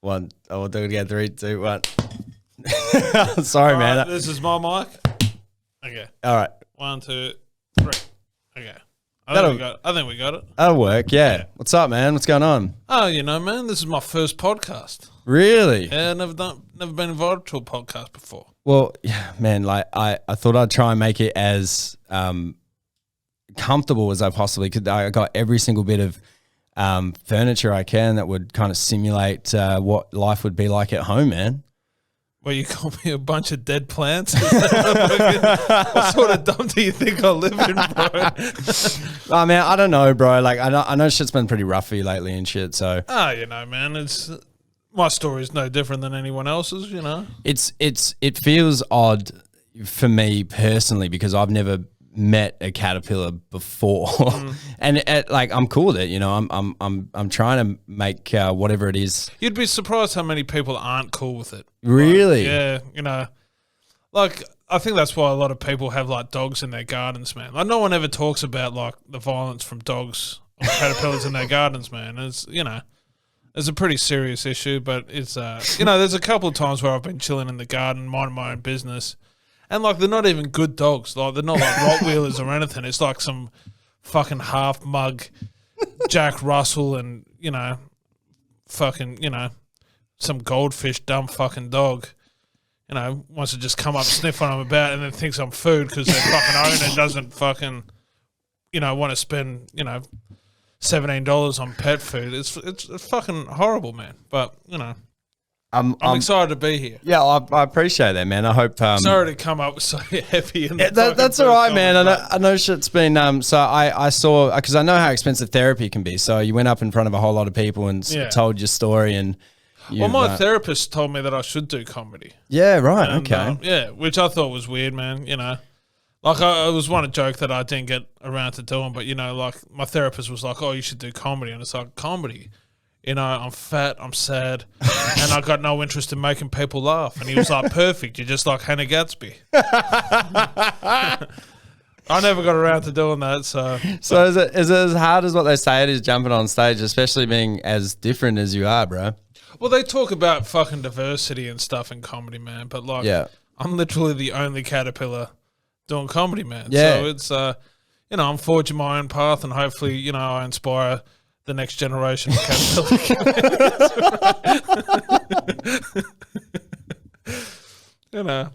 one. I will do it again. 3, 2, 1. Sorry, man. This is my mic. Okay. All right. 1, 2, 3. Okay. I think we got it. That'll work, yeah. What's up, man? What's going on? Oh, man, this is my first podcast. Really? Yeah, never been invited to a podcast before. Well, yeah, man, like I thought I'd try and make it as comfortable as I possibly could. I got every single bit of furniture I can that would kind of simulate what life would be like at home, man. Well, you call me a bunch of dead plants? What sort of dump do you think I live in, bro? Oh, man, I don't know, bro. Like, I know shit's been pretty rough for you lately and shit, so. Oh, man, my story's no different than anyone else's, It feels odd for me personally because I've never met a caterpillar before, and I'm cool with it. I'm trying to make whatever it is. You'd be surprised how many people aren't cool with it. Really? Yeah, I think that's why a lot of people have like dogs in their gardens, man. Like no one ever talks about like the violence from dogs or caterpillars in their gardens, man. It's it's a pretty serious issue, but it's there's a couple of times where I've been chilling in the garden, minding my own business. And, like, they're not even good dogs. Like, they're not, like, Rottweilers or anything. It's, like, some fucking half-mug Jack Russell and, some goldfish dumb fucking dog, wants to just come up, sniff what I'm about, and then thinks I'm food because their fucking owner doesn't fucking, want to spend, $17 on pet food. It's fucking horrible, man. But, I'm excited to be here. Yeah, I appreciate that, man. I hope. Sorry to come up so heavy. That's all right, man. I know shit's been. So I saw because I know how expensive therapy can be. So you went up in front of a whole lot of people and told your story, and my therapist told me that I should do comedy. Yeah, right. And, okay. Which I thought was weird, man. Like I was one joke that I didn't get around to doing, but like my therapist was like, "Oh, you should do comedy," and it's like comedy. I'm fat, I'm sad, and I got no interest in making people laugh. And he was like, perfect, you're just like Hannah Gatsby. I never got around to doing that, so. So is it as hard as what they say it is jumping on stage, especially being as different as you are, bro? Well, they talk about fucking diversity and stuff in comedy, man, but like, I'm literally the only caterpillar doing comedy, man. Yeah. So it's, I'm forging my own path, and hopefully, I inspire the next generation of caterpillar.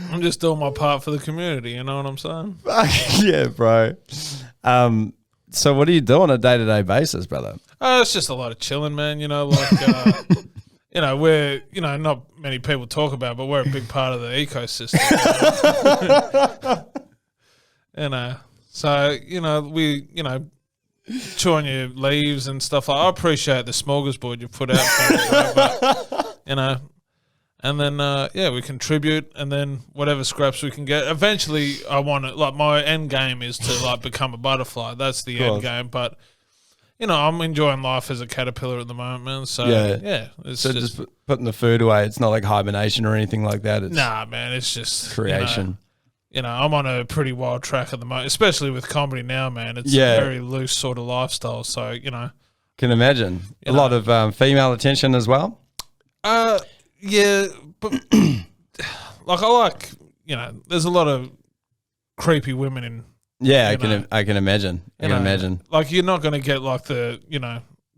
I'm just doing my part for the community. You know what I'm saying? Yeah, bro. So what do you do on a day-to-day basis, brother? It's just a lot of chilling, man. We're, not many people talk about, but we're a big part of the ecosystem. So, we, chew on your leaves and stuff. I appreciate the smorgasbord you put out for me, but, and then, we contribute, and then whatever scraps we can get. Eventually, I want to, like, my end game is to, like, become a butterfly. That's the end game, but, I'm enjoying life as a caterpillar at the moment, man. So, it's so just putting the food away. It's not like hibernation or anything like that. It's nah, man, it's just creation. I'm on a pretty wild track at the moment, especially with comedy now, man. It's a very loose sort of lifestyle, so, Can imagine. A lot of female attention as well? Yeah, but, there's a lot of creepy women in... Yeah, I can imagine. I can imagine. Like, you're not going to get, like, the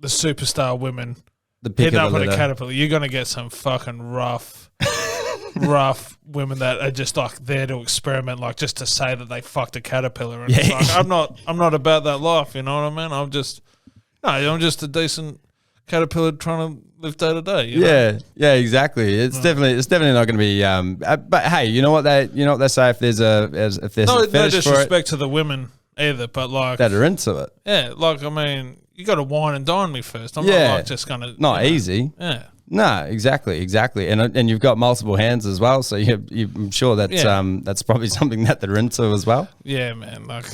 superstar women hitting up on a caterpillar. You're going to get some fucking rough women that are just like there to experiment, like just to say that they fucked a caterpillar. And it's like, I'm not about that life. You know what I mean? I'm just a decent caterpillar trying to live day to day. Yeah, exactly. It's definitely not going to be. But hey, you know what they say if there's a fetish no for disrespect to the women either, but like that are into it. Yeah, like I mean, you got to wine and dine me first. I'm not like just gonna easy. Yeah. No, exactly, and you've got multiple hands as well, so I'm sure that's probably something that they're into as well. Yeah, man, like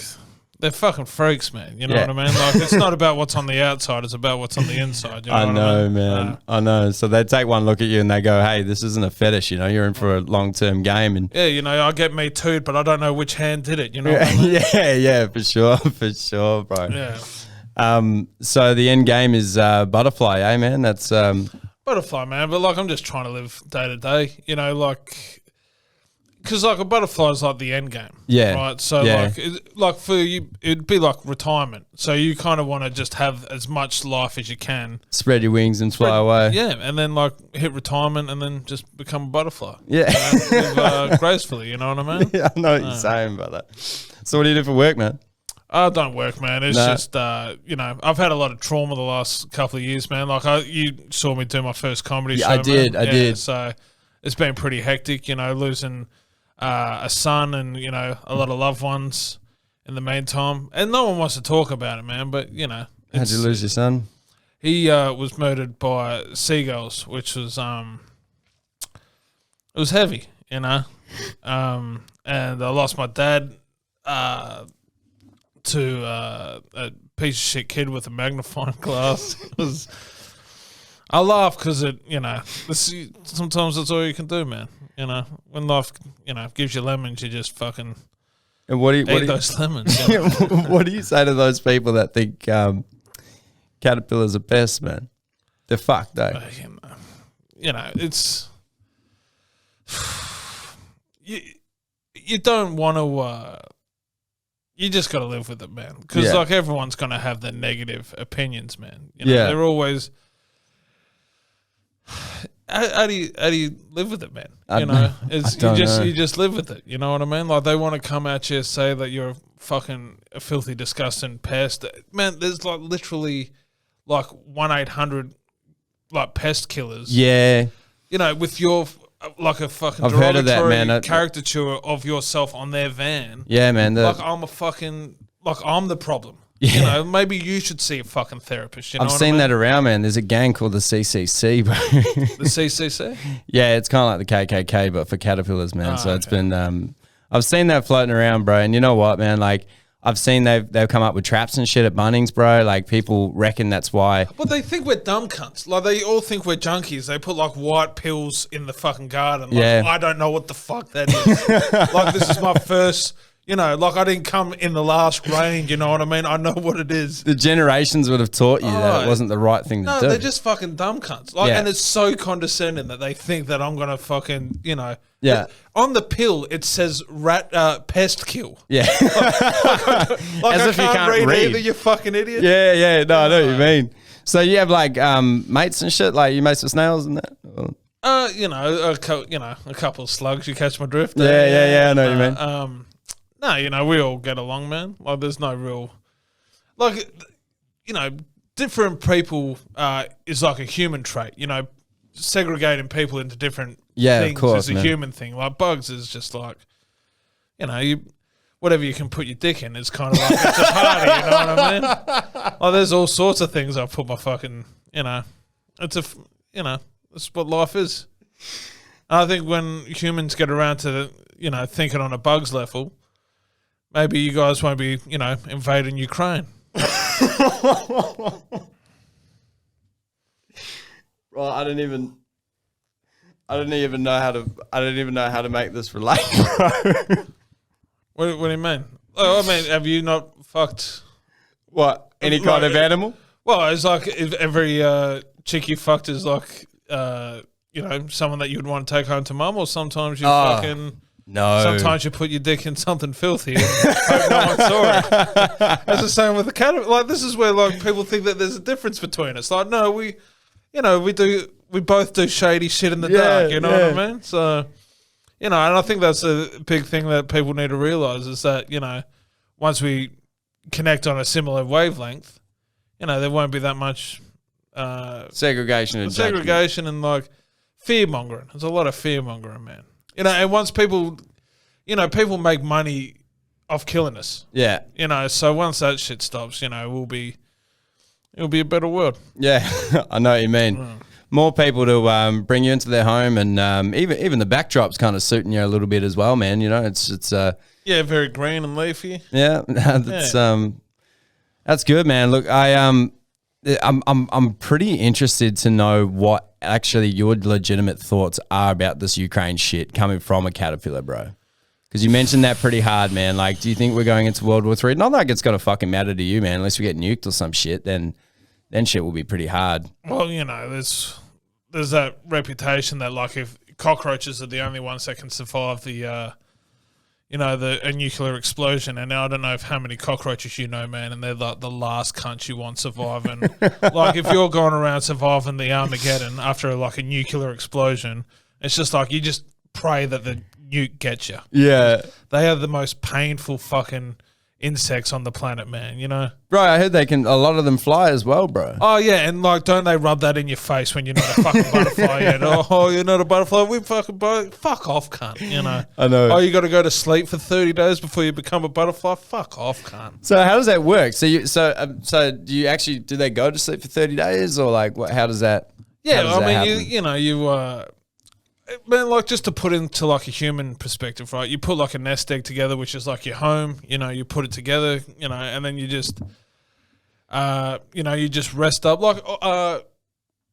they're fucking freaks, man. You know what I mean? Like it's not about what's on the outside; it's about what's on the inside. You know I know, man. I know. So they take one look at you and they go, "Hey, this isn't a fetish. You're in for a long-term game." And I get me tooed, but I don't know which hand did it. You know? What I mean? Yeah, for sure, bro. Yeah. So the end game is butterfly, man. That's. Butterfly, man. But like, I'm just trying to live day to day. You know, like. Because like a butterfly is like the end game, right? So like for you, it'd be like retirement. So you kind of want to just have as much life as you can, spread your wings and fly away. Yeah, and then like hit retirement and then just become a butterfly. Yeah, live, gracefully. You know what I mean? Yeah, I know what you're saying about that. So what do you do for work, man? I don't work, man. It's just you know, I've had a lot of trauma the last couple of years, man. Like you saw me do my first comedy show. I did. So it's been pretty hectic, you know, losing a son and, you know, a lot of loved ones in the meantime. And no one wants to talk about it, man, but, you know. How'd you lose your son? He was murdered by seagulls, which was, it was heavy, you know. And I lost my dad to a piece of shit kid with a magnifying glass. It was... I laugh because it, you know, sometimes that's all you can do, man. You know, when life, you know, gives you lemons, you just fucking eat those lemons. You know? What do you say to those people that think caterpillars are pests, man? They're fucked, though. You know, it's you don't want to. You just got to live with it, man. Because like everyone's gonna have their negative opinions, man. You know, they're always. How do you live with it, man? You know, you just live with it. You know what I mean? Like they want to come at you and say that you're a filthy, disgusting pest. Man, there's like literally like 1-800 like pest killers. Yeah. You know, with your like a fucking I've heard of that, man. Caricature of yourself on their van. Yeah, man. Like I'm the problem. Yeah. You know, maybe you should see a fucking therapist. You know I've seen that around, man. There's a gang called the CCC, bro. The CCC? Yeah, it's kind of like the KKK, but for caterpillars, man. So it's been, I've seen that floating around, bro. And you know what, man? Like, I've seen they've come up with traps and shit at Bunnings, bro. Like, people reckon that's why. But they think we're dumb cunts. Like, they all think we're junkies. They put, like, white pills in the fucking garden. Like, I don't know what the fuck that is. Like, this is my first... You know, like I didn't come in the last rain, you know what I mean? I know what it is. The generations would have taught you that it wasn't the right thing to do. No, they're just fucking dumb cunts. Like, and it's so condescending that they think that I'm going to fucking, you know. Yeah. On the pill, it says pest kill. Yeah. Like As if you can't read either, you fucking idiot. Yeah. No, I know what you mean. So you have like mates and shit, like you mates with snails and that? Or? You know, a couple of slugs, you catch my drift. Yeah, I know what you mean. No, you know, we all get along, man. Like, there's no real... Like, you know, different people is like a human trait. You know, segregating people into different things of course, is a human thing. Like, bugs is just like, you know, whatever you can put your dick in is kind of like, it's a party, you know what I mean? Like, there's all sorts of things I put my fucking, you know, that's what life is. And I think when humans get around to, you know, thinking on a bugs level... Maybe you guys won't be, you know, invading Ukraine. Well, I don't even know how to make this relate, bro. What do you mean? Oh, I mean, have you not fucked what? Any kind of animal? Well, it's like if every chick you fucked is like you know, someone that you'd want to take home to mum, or sometimes you fucking No. Sometimes you put your dick in something filthy and hope no one saw it. That's the same with the cat. Like, this is where like people think that there's a difference between us. Like, no, we both do shady shit in the dark. You know what I mean? So, you know, and I think that's a big thing that people need to realize is that, you know, once we connect on a similar wavelength, you know, there won't be that much segregation and like fear mongering. There's a lot of fear mongering, man. You know, and once people make money off killing us. Yeah. You know, so once that shit stops, you know, it'll be a better world. Yeah, I know what you mean. More people to bring you into their home, and even the backdrop's kind of suiting you a little bit as well, man. You know, it's very green and leafy. Yeah, that's good, man. Look, I'm pretty interested to know what actually your legitimate thoughts are about this Ukraine shit coming from a caterpillar, bro. Because you mentioned that pretty hard, man. Like, do you think we're going into World War III? Not like it's going to fucking matter to you, man. Unless we get nuked or some shit, then shit will be pretty hard. Well, you know, there's there's that reputation that like if cockroaches are the only ones that can survive the a nuclear explosion, and I don't know how many cockroaches you know, man, and they're like the last cunt you want surviving. Like if you're going around surviving the Armageddon after like a nuclear explosion, it's just like you just pray that the nuke gets you. Yeah. They are the most painful fucking insects on the planet, man, you know? Bro, I heard a lot of them fly as well, bro. Oh, yeah, and like, don't they rub that in your face when you're not a fucking butterfly yet? Oh, you're not a butterfly? We fucking fuck off, cunt, you know? I know. Oh, you got to go to sleep for 30 days before you become a butterfly? Fuck off, cunt. So how does that work? So do you actually, do they go to sleep for 30 days or like what, how does that Yeah, how does that happen? Man, like just to put into like a human perspective, right? You put like a nest egg together, which is like your home. You know, you put it together, you know, and then you just, you just rest up. Like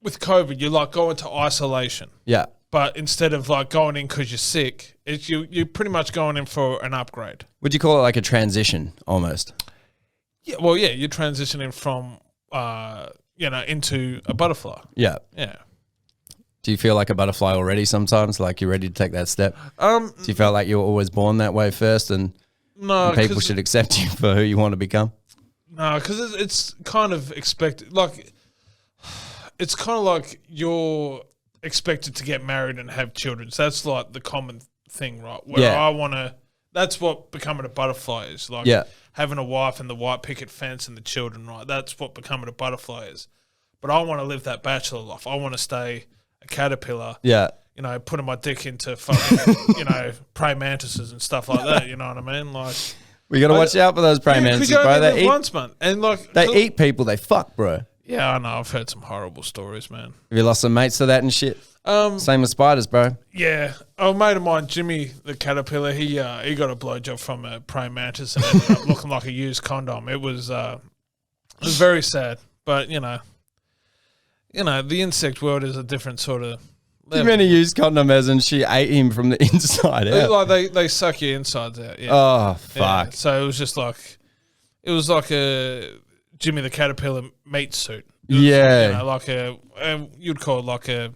with COVID, you like go into isolation. Yeah. But instead of like going in because you're sick, you're pretty much going in for an upgrade. Would you call it like a transition almost? Yeah. Well, yeah, you're transitioning from into a butterfly. Yeah. Yeah. Do you feel like a butterfly already sometimes? Like you're ready to take that step? Do you feel like you were always born that way first and people should accept you for who you want to become? No, because it's kind of expected. Like, it's kind of like you're expected to get married and have children. So that's like the common thing, right? Where that's what becoming a butterfly is. Like having a wife and the white picket fence and the children, right? That's what becoming a butterfly is. But I want to live that bachelor life. I want to stay a caterpillar, putting my dick into fucking, praying mantises and stuff like that. You know what I mean? Like, we got to watch out for those praying mantises, bro. They eat once, man, and like they eat people. They fuck, bro. Yeah, I know. I've heard some horrible stories, man. Have you lost some mates to that and shit? Same with spiders, bro. Yeah, a mate of mine, Jimmy the caterpillar, he got a blowjob from a praying mantis and ended up looking like a used condom. It was very sad, but the insect world is a different sort of level. Too many used condom as in she ate him from the inside out. Like they suck your insides out. Yeah. Oh fuck! Yeah. So it was just like a Jimmy the Caterpillar meat suit. You'd call it like a.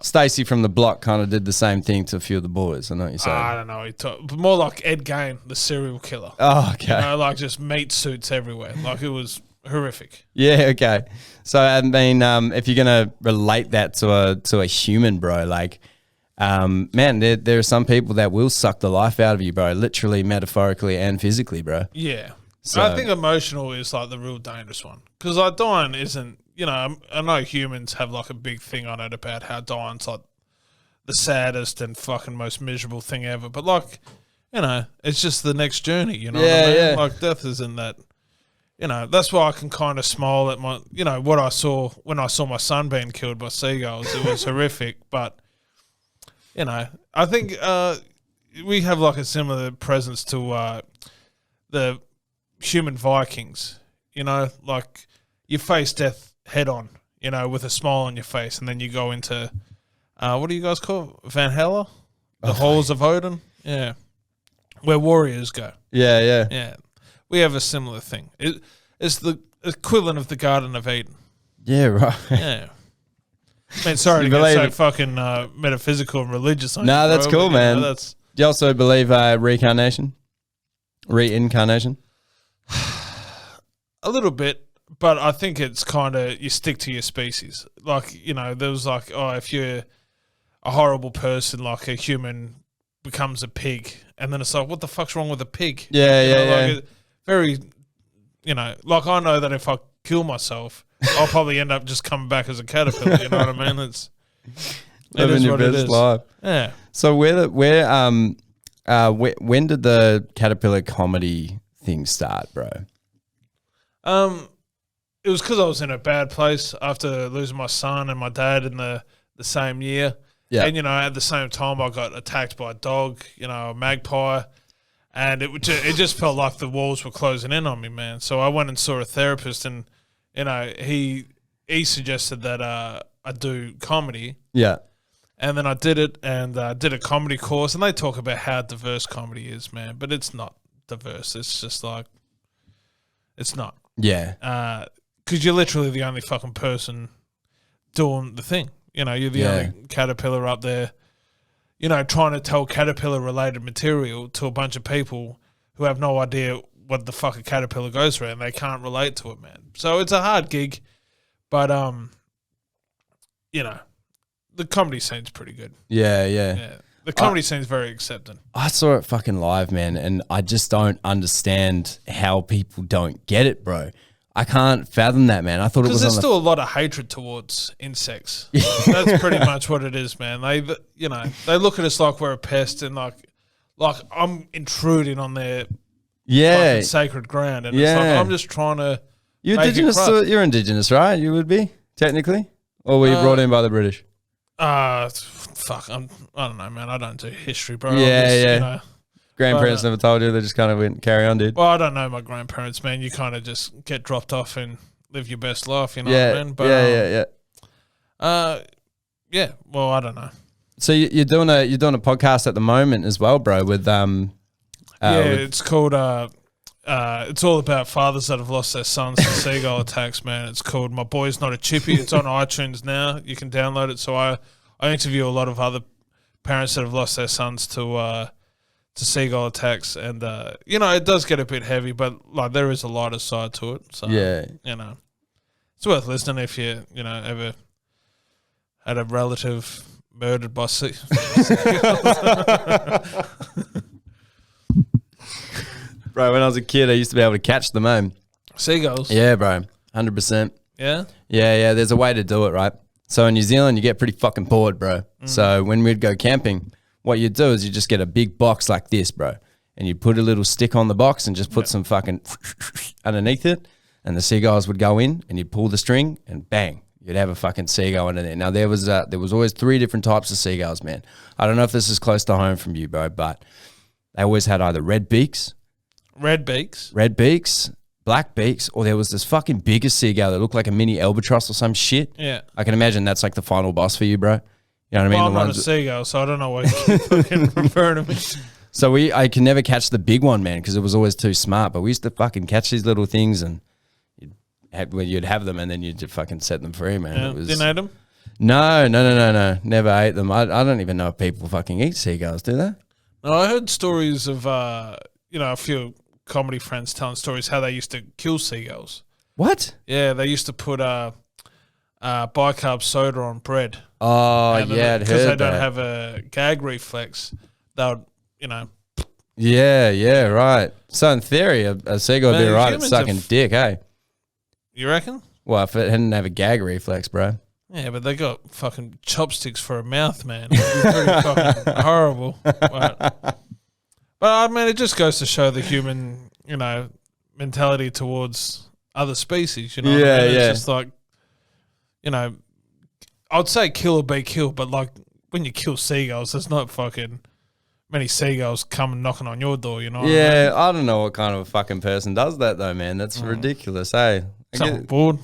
Stacey from the block kind of did the same thing to a few of the boys. I know what you're saying. I don't know. But more like Ed Gein, the serial killer. Oh, okay. Like just meat suits everywhere. Like it was horrific. Yeah, okay. So I mean, if you're gonna relate that to a human, bro, like, man, there are some people that will suck the life out of you, bro, literally, metaphorically, and physically, bro. Yeah, so I think emotional is like the real dangerous one because like dying isn't. I know humans have like a big thing on it about how dying's like the saddest and fucking most miserable thing ever, but like, it's just the next journey. You know what I mean? Yeah. Like death isn't that. That's why I can kind of smile at my, what I saw when I saw my son being killed by seagulls. It was horrific, but, I think we have like a similar presence to the human Vikings, like you face death head on, with a smile on your face, and then you go into, what do you guys call it? Van Hella? The halls of Odin? Yeah. Where warriors go. Yeah. Yeah. We have a similar thing. It's the equivalent of the Garden of Eden. Yeah, right. Yeah. I mean, sorry to get so fucking metaphysical and religious on you, that's bro, cool, but, man. Do you also believe reincarnation? Reincarnation? A little bit, but I think it's kind of, you stick to your species. Like, there was like, if you're a horrible person, like a human becomes a pig, and then it's like, what the fuck's wrong with a pig? Yeah. Like very, like I know that if I kill myself, I'll probably end up just coming back as a caterpillar. You know what I mean? It living is your what it best is. life. Yeah. So when did the caterpillar comedy thing start, bro? It was because I was in a bad place after losing my son and my dad in the same year. Yeah. And, at the same time, I got attacked by a dog, a magpie. And it just felt like the walls were closing in on me, man. So I went and saw a therapist, and, he suggested that I do comedy. Yeah. And then I did it, and did a comedy course. And they talk about how diverse comedy is, man. But it's not diverse. It's just like, it's not. Yeah. Because you're literally the only fucking person doing the thing. You know, you're the only caterpillar up there, you know, trying to tell caterpillar-related material to a bunch of people who have no idea what the fuck a caterpillar goes through, and they can't relate to it, man. So it's a hard gig, but, you know, the comedy scene's pretty good. Yeah. The comedy scene's very accepting. I saw it fucking live, man, and I just don't understand how people don't get it, bro. I can't fathom that, man. I thought it was because there's still a lot of hatred towards insects. That's pretty much what it is, man. They look at us like we're a pest, and like I'm intruding on their fucking sacred ground, and it's like I'm just trying to. You're indigenous, right? You would be technically, or were you brought in by the British? Fuck, I don't know, man. I don't do history, bro. Yeah. You know, grandparents never told you. They just kind of went carry on, dude. Well, I don't know my grandparents, man. You kind of just get dropped off and live your best life, you know what I mean? But, yeah. Well, I don't know. So you're doing a podcast at the moment as well, bro. With it's called it's all about fathers that have lost their sons to seagull attacks, man. It's called My Boy's Not a Chippy. It's on iTunes now. You can download it. So I interview a lot of other parents that have lost their sons to seagull attacks, and you know, it does get a bit heavy, but like there is a lighter side to it. So you know, it's worth listening if you know ever had a relative murdered by Bro, when I was a kid, I used to be able to catch them home. Seagulls? Yeah, bro. 100%. Yeah? Yeah. There's a way to do it, right? So in New Zealand, you get pretty fucking bored, bro. So when we'd go camping, what you'd do is you just get a big box like this, bro. And you put a little stick on the box and just put some fucking underneath it. And the seagulls would go in and you'd pull the string and bang. You'd have a fucking seagull under there. Now, there was always 3 different types of seagulls, man. I don't know if this is close to home from you, bro, but they always had either red beaks, black beaks, or there was this fucking biggest seagull that looked like a mini albatross or some shit. Yeah. I can imagine that's like the final boss for you, bro. You know what I mean? Well, I'm not a seagull, so I don't know why you keep fucking referring to me. So I can never catch the big one, man, because it was always too smart. But we used to fucking catch these little things, and you'd have them, and then you'd just fucking set them free, man. Yeah. Didn't eat them? No. Never ate them. I don't even know if people fucking eat seagulls, do they? No, I heard stories of, you know, a few comedy friends telling stories how they used to kill seagulls. What? Yeah, they used to put bicarb soda on bread. Oh, yeah, I'd heard that. Because they don't have a gag reflex, they would, you know. Yeah, right. So in theory, a seagull would be right at sucking dick, hey? You reckon? Well, if it didn't have a gag reflex, bro. Yeah, but they got fucking chopsticks for a mouth, man. It'd be pretty fucking horrible. But I mean, it just goes to show the human, you know, mentality towards other species. You know, what I mean? It's just like, you know, I'd say kill or be killed, but like when you kill seagulls, there's not fucking many seagulls coming knocking on your door. You know? Yeah, I don't know what kind of a fucking person does that though, man. That's ridiculous, hey. Someone bored.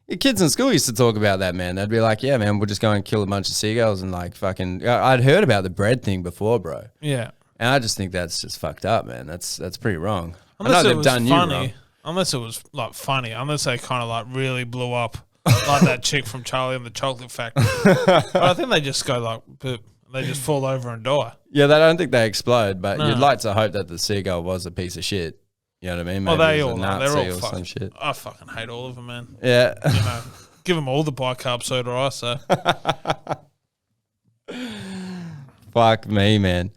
Your kids in school used to talk about that, man. They'd be like, yeah, man, we'll just go and kill a bunch of seagulls and like fucking. I'd heard about the bread thing before, bro. Yeah. And I just think that's just fucked up, man. That's pretty wrong. Unless it was funny. Unless it was like funny. Unless they kind of like really blew up, like that chick from Charlie and the Chocolate Factory. But I think they just go like, boop, they just fall over and die. Yeah, I don't think they explode, but you'd like to hope that the seagull was a piece of shit. You know what I mean? Maybe they all are. They're all fucking shit. I fucking hate all of them, man. Yeah. You know, give them all the bicarb soda, I say. Fuck me, man.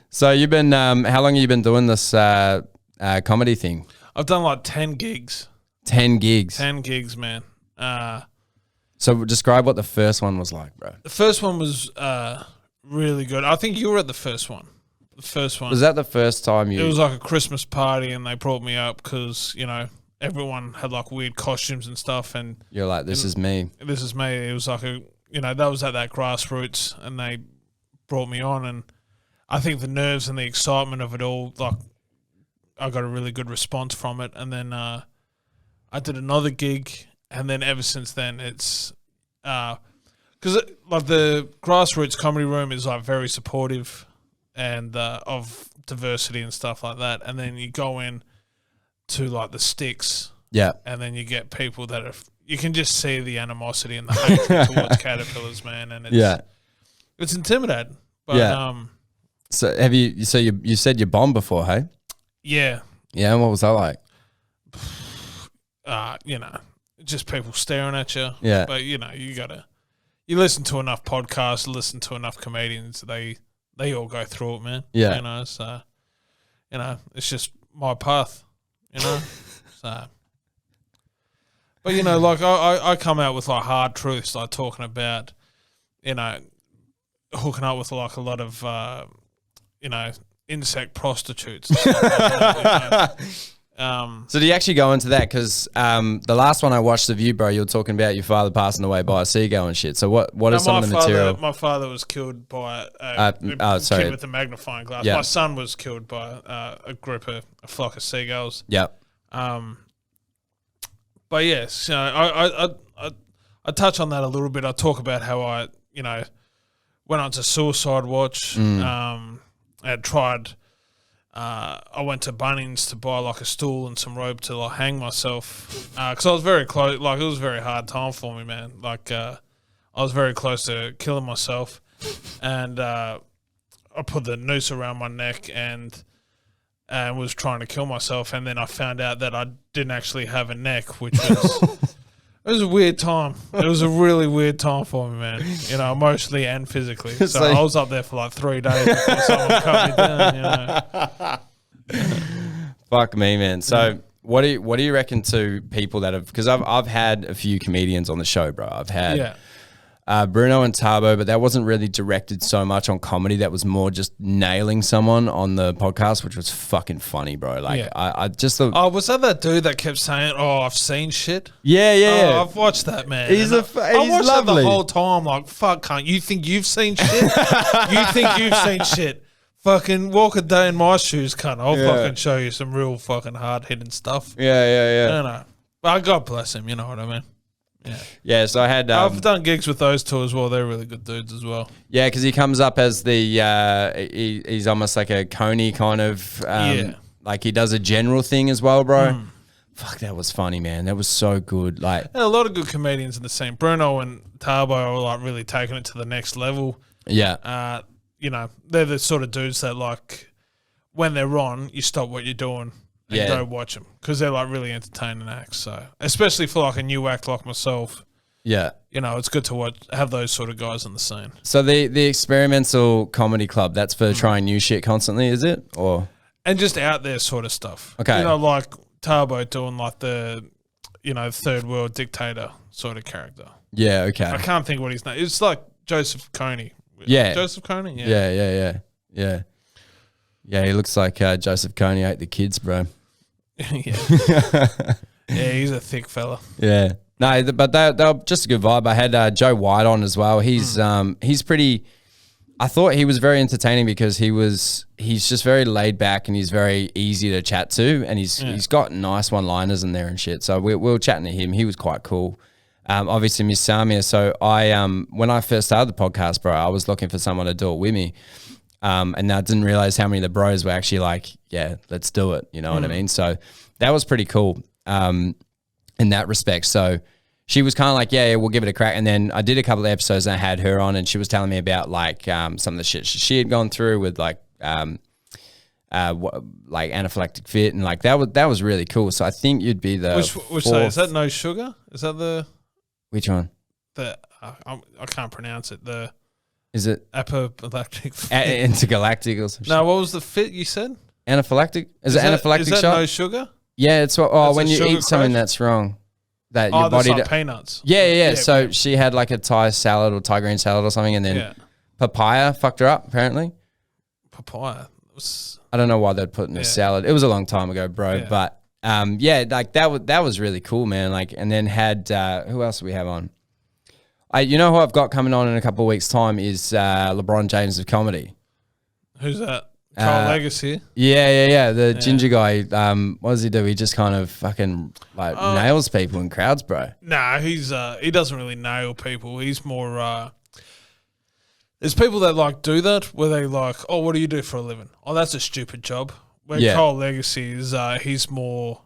So you've been, how long have you been doing this comedy thing? I've done like 10 gigs. 10 gigs? 10 gigs, man. So describe what the first one was like, bro. The first one was really good. I think you were at the first one. The first one. Was that the first time you... It was like a Christmas party and they brought me up because, you know, everyone had like weird costumes and stuff. And you're like, this is me. This is me. It was like that was at that grassroots and they brought me on. And I think the nerves and the excitement of it all, like, I got a really good response from it. And then I did another gig. And then ever since then, it's... Because like the grassroots comedy room is like very supportive and of diversity and stuff like that. And then you go in to like the sticks, yeah, and then you get people that are you can just see the animosity and the hatred towards caterpillars, man, and it's intimidating. But so have you? So you said you bombed before, hey? Yeah. Yeah. And what was that like? Just people staring at you. Yeah. But you listen to enough podcasts, listen to enough comedians, they all go through it, man. Yeah. So it's just my path. So. But like I come out with like hard truths, like talking about, hooking up with like a lot of insect prostitutes. So do you actually go into that? Because the last one I watched of you, bro, you were talking about your father passing away by a seagull and shit. So what is some of the material? My father was killed by a kid with a magnifying glass. Yep. My son was killed by a flock of seagulls. Yep. But yes, I touch on that a little bit. I talk about how I went on to suicide watch. I tried. I went to Bunnings to buy like a stool and some rope to like hang myself because I was very close. Like it was a very hard time for me, man. Like I was very close to killing myself, and I put the noose around my neck and was trying to kill myself. And then I found out that I didn't actually have a neck, which was it was a weird time. It was a really weird time for me, man. Emotionally and physically. So I was up there for like 3 days before someone cut me down. Fuck me, man. So what do you reckon to people that have? Because I've had a few comedians on the show, bro. I've had Bruno and Tabo, but that wasn't really directed so much on comedy. That was more just nailing someone on the podcast, which was fucking funny, bro. Like I just thought. Oh, was that dude that kept saying, "Oh, I've seen shit"? Yeah. Oh, I've watched that, man. He's I watched lovely. that the whole time. Like, fuck, cunt. You think you've seen shit? You think you've seen shit? Fucking walk a day in my shoes, cunt. I'll fucking show you some real fucking hard hitting stuff. Yeah. But God bless him. You know what I mean? Yeah, so I had... I've done gigs with those two as well. They're really good dudes as well. Yeah, because he comes up as the... he's almost like a coney kind of... Like he does a general thing as well, bro. Fuck, that was funny, man. That was so good. Like a lot of good comedians in the scene. Bruno and Tabo are like really taking it to the next level. Yeah. They're the sort of dudes that like when they're on, you stop what you're doing and go watch them because they're like really entertaining acts. So especially for like a new act like myself, it's good to have those sort of guys in the scene. So the experimental comedy club, that's for trying new shit constantly, is it? And just out there sort of stuff. Okay, like Tabo doing like the third world dictator sort of character. Yeah, okay. I can't think what his name. It's like Joseph Kony. Yeah, Joseph Kony. Yeah. He looks like Joseph Kony ate the kids, bro. Yeah, he's a thick fella. Yeah. No, but they're just a good vibe. I had Joe White on as well. He's pretty... I thought he was very entertaining because he's just very laid back and he's very easy to chat to, and he's got nice one-liners in there and shit. So we were chatting to him. He was quite cool. Obviously Miss Samia. So when I first started the podcast, bro, I was looking for someone to do it with me. And I didn't realize how many of the bros were actually like, yeah, let's do it. You know what I mean? So that was pretty cool in that respect. So she was kind of like, yeah, we'll give it a crack. And then I did a couple of episodes and I had her on and she was telling me about like some of the shit she had gone through with like anaphylactic fit and like that was really cool. So I think you'd be the which side? Is that No Sugar? Is that the which one? The I can't pronounce it. The is it apoplectic fit? Intergalactic or something? No, what was the fit you said? Anaphylactic? Is it anaphylactic is that shot? No Sugar? Yeah, it's what when you eat something that's wrong. That your body like peanuts. Yeah. So she had like a Thai salad or Thai green salad or something, and then papaya fucked her up. Apparently, papaya. I don't know why they'd put in a salad. It was a long time ago, bro. Yeah. But like that was really cool, man. Like, and then had who else do we have on? You know who I've got coming on in a couple of weeks' time is LeBron James of comedy. Who's that? Carl Legacy. Yeah. The ginger guy. What does he do? He just kind of fucking like nails people in crowds, bro. Nah, he doesn't really nail people. He's more. There's people that like do that where they like, oh, what do you do for a living? Oh, that's a stupid job. Where Carl Legacy is, he's more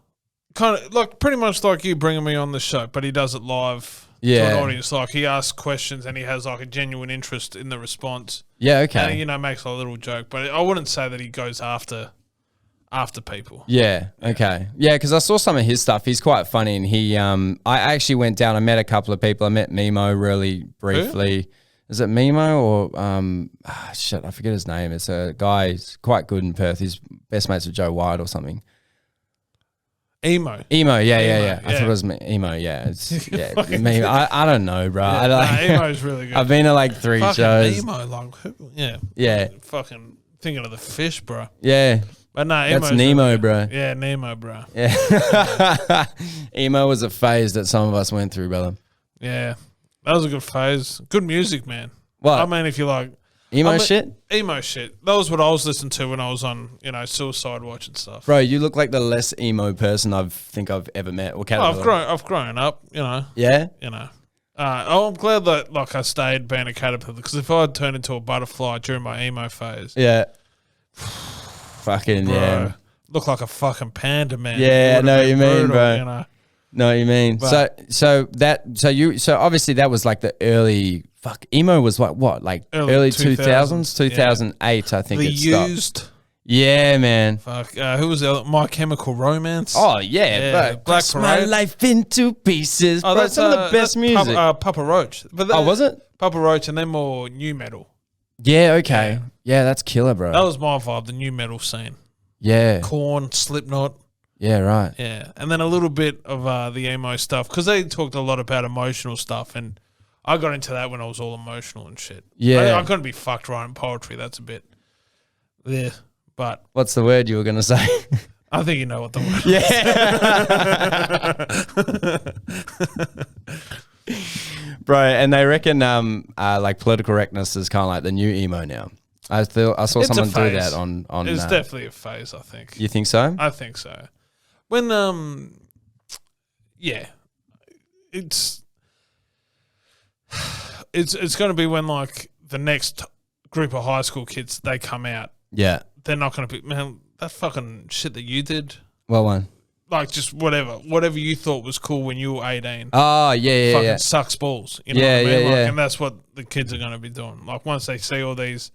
kind of like pretty much like you bringing me on the show, but he does it live to an audience. Like he asks questions and he has like a genuine interest in the response. Yeah, okay. And he, makes a little joke, but I wouldn't say that he goes after people. Yeah, okay. Yeah, because I saw some of his stuff. He's quite funny, and he I actually went down. I met a couple of people. I met Mimo really briefly. Who? Is it Mimo or shit? I forget his name. It's a guy. He's quite good in Perth. He's best mates with Joe White or something. Emo. Yeah. I thought it was Emo. Yeah, it's Mimo. I don't know, bro. Emo's really good. I've been to like 3 fucking shows. Emo, like yeah. Fucking thinking of the fish, bro. Yeah. But no, that's Nemo, really bro. Yeah, Nemo, bro. Yeah. Emo was a phase that some of us went through, brother. Yeah. That was a good phase. Good music, man. What? I mean, if you like... shit? Emo shit. That was what I was listening to when I was on, Suicide Watch and stuff. Bro, you look like the less emo person I've ever met. Or I've grown up, Yeah? I'm glad that, like, I stayed being a caterpillar, because if I had turned into a butterfly during my emo phase... Yeah. Fucking, bro, yeah. Look like a fucking panda, man. Yeah, I know what you mean, bro. Know what you mean. But so obviously that was like the early emo was what like early 2000s, 2008 I think it stopped. Used. Yeah, man. Fuck. Who was the other? My Chemical Romance. Oh yeah, bro. Black my life into pieces. Oh, bro, that's some of the best music. Papa Roach. But was it? Papa Roach, and then more new metal. Yeah. Okay. Yeah, that's killer, bro. That was my vibe. The new metal scene. Yeah. Korn, Slipknot. Yeah, right. Yeah, and then a little bit of the emo stuff, because they talked a lot about emotional stuff, and I got into that when I was all emotional and shit. Yeah. I couldn't be fucked writing poetry. That's a bit... Yeah, but... What's the word you were going to say? I think you know what the word is. Bro, and they reckon like political correctness is kind of like the new emo now. I saw someone do that on It's definitely a phase, I think. You think so? I think so. When yeah, it's going to be when like the next group of high school kids, they come out. Yeah, they're not going to be, man, that fucking shit that you did. Well, one like just whatever you thought was cool when you were 18. Oh yeah, fucking sucks balls. You know what I mean? Yeah. And that's what the kids are going to be doing. Like once they see all these,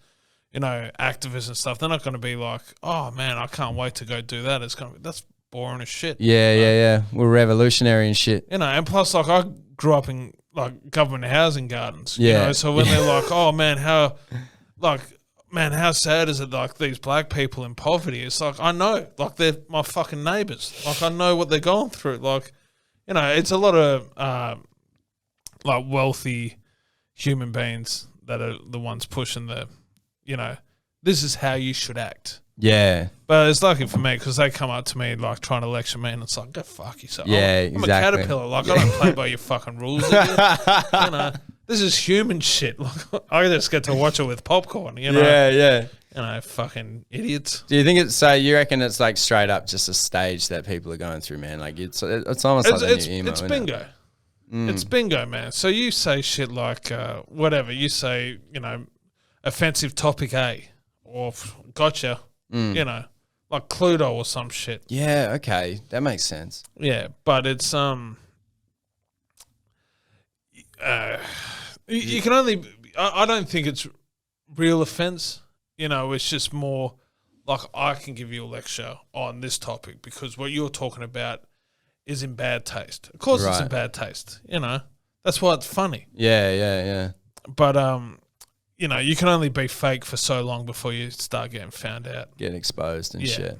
activists and stuff, they're not going to be like, oh man, I can't wait to go do that. It's going to be, that's boring as shit. Yeah. We're revolutionary and shit. And plus, like, I grew up in like government housing gardens. Yeah. So when they're like, oh man, how sad is it? Like these black people in poverty. It's like, I know, like they're my fucking neighbors. Like I know what they're going through. Like, it's a lot of like wealthy human beings that are the ones pushing the, this is how you should act. Yeah. But it's lucky for me because they come up to me like trying to lecture me, and it's like, go fuck yourself. Yeah, I'm exactly. a caterpillar. Like I don't play by your fucking rules. This is human shit. Like I just get to watch it with popcorn. Yeah. Fucking idiots. Do you think it's so? You reckon it's like straight up just a stage that people are going through, man? Like it's almost like the new emo. It's bingo. It's bingo, man. So you say shit like whatever. You say, offensive topic A, or gotcha. Like Cluedo or some shit. Yeah, okay. That makes sense. Yeah, but it's you can only I don't think it's real offense. It's just more like I can give you a lecture on this topic because what you're talking about is in bad taste. Of course it's in bad taste, That's why it's funny. Yeah. But you can only be fake for so long before you start getting found out. Getting exposed and shit.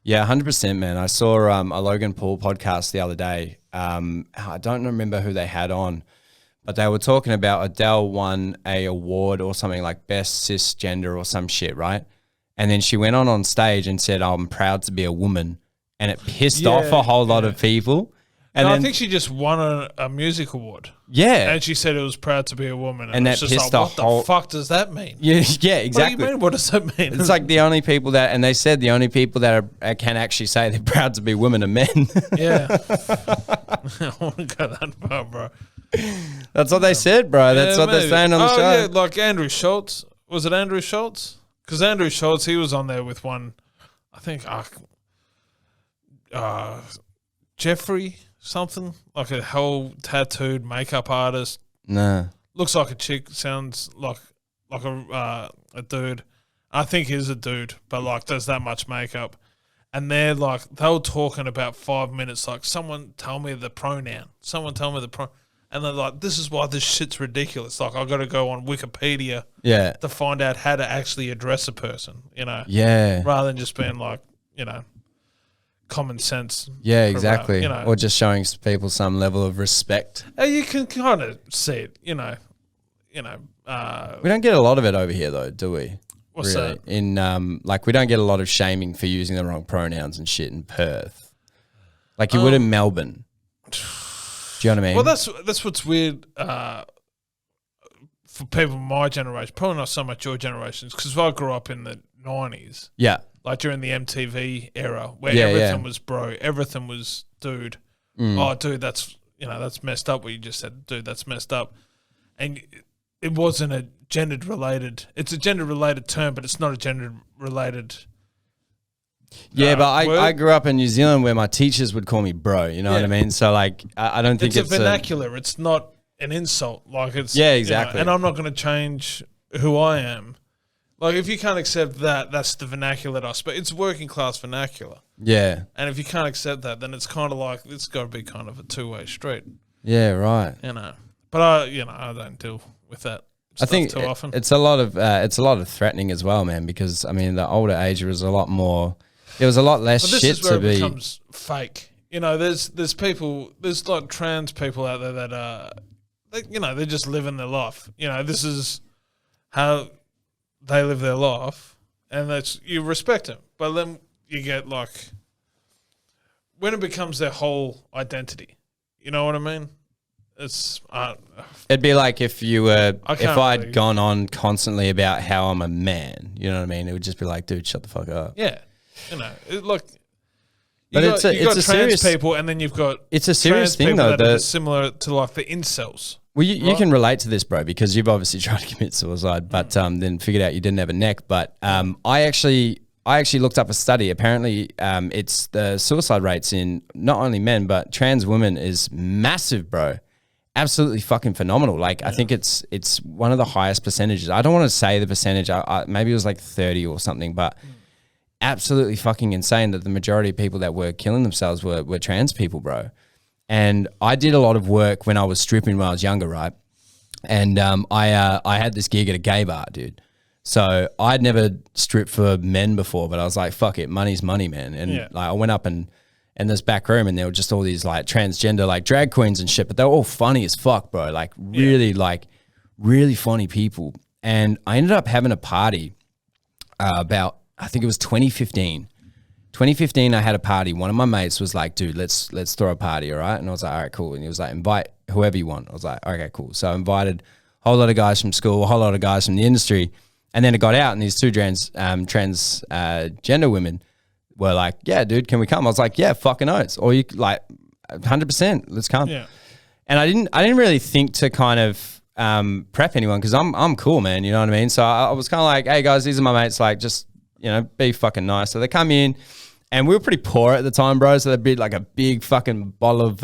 Yeah, 100%, man. I saw a Logan Paul podcast the other day. I don't remember who they had on, but they were talking about Adele won a award or something like best cisgender or some shit, right? And then she went on stage and said, I'm proud to be a woman. And it pissed off a whole lot of people. And I think she just won a music award. Yeah. And she said it was proud to be a woman. And that just pissed like, what the fuck does that mean? Yeah, exactly. What do you mean? What does that mean? It's like the only people that, and they said the only people that can actually say they're proud to be women are men. Yeah. I want to go that far, bro. That's what they said, bro. That's what they're saying on the show. Yeah, like Andrew Schultz. Was it Andrew Schultz? Because Andrew Schultz, he was on there with one, I think, Jeffrey something, like a whole tattooed makeup artist. Nah. Looks like a chick, sounds like a dude. I think he's a dude, but like does that much makeup. And they're like, they were talking about 5 minutes, like, someone tell me the pronoun. Someone tell me the pronoun. And they're like, this is why this shit's ridiculous. Like, I've got to go on Wikipedia to find out how to actually address a person, you know? Yeah. Rather than just being like, you know, common sense. Yeah, exactly. You know. Or just showing people some level of respect. You can kind of see it, you know. We don't get a lot of it over here, though, do we? What's really? that? In like, we don't get a lot of shaming for using the wrong pronouns and shit in Perth, like you would in Melbourne. Do you know what I mean? Well, that's what's weird for people my generation. Probably not so much your generations, because I grew up in the 90s. Yeah, like during the MTV era, where everything was bro, everything was dude. Oh, dude, that's messed up. What you just said, dude, that's messed up, and it wasn't a gendered related. It's a gender related term, but it's not a gender related. Yeah, but I grew up in New Zealand where my teachers would call me bro. You know what I mean? So like, I don't think it's a vernacular. It's not an insult. Like it's exactly. You know, and I'm not going to change who I am. Like if you can't accept that, that's the vernacular that I speak. It's working class vernacular. Yeah. And if you can't accept that, then it's kind of like it's got to be kind of a two-way street. Yeah. Right. You know, but I don't deal with that. I think too often. It's a lot of threatening as well, man. Because I mean, the older age was a lot more. There was a lot less shit to be. This is where it becomes fake. You know, there's like trans people out there that they're just living their life. You know, this is how they live their life, and that's you respect them. But then you get like when it becomes their whole identity. You know what I mean? It's it'd be like if you were if I'd gone on constantly about how I'm a man. You know what I mean? It would just be like, dude, shut the fuck up. Yeah. You know, look. But it's a trans serious people, and then you've got it's a serious thing though. That are similar to like the incels. Well, you can relate to this, bro, because you've obviously tried to commit suicide, but then figured out you didn't have a neck. But I actually looked up a study. Apparently, it's the suicide rates in not only men but trans women is massive, bro. Absolutely fucking phenomenal. Like I think it's one of the highest percentages. I don't want to say the percentage. Maybe it was like 30 or something, but. Absolutely fucking insane that the majority of people that were killing themselves were trans people, bro. And I did a lot of work when I was stripping when I was younger, right? And I had this gig at a gay bar, dude. So I'd never stripped for men before, but I was like, fuck it, money's money, man. And like I went up and this back room and there were just all these like transgender like drag queens and shit, but they were all funny as fuck, bro. Like really funny people. And I ended up having a party about I think it was 2015. 2015, I had a party. One of my mates was like, dude, let's throw a party, all right? And I was like, all right, cool. And he was like, invite whoever you want. I was like, okay, cool. So I invited a whole lot of guys from school, a whole lot of guys from the industry. And then it got out and these two transgender women were like, yeah, dude, can we come? I was like, yeah, fucking oaths. Or you like 100%, let's come. Yeah. And I didn't really think to kind of prep anyone because I'm cool, man. You know what I mean? So I was kind of like, hey guys, these are my mates. Like just, you know, be fucking nice. So they come in and we were pretty poor at the time, bro. So they bid like a big fucking bottle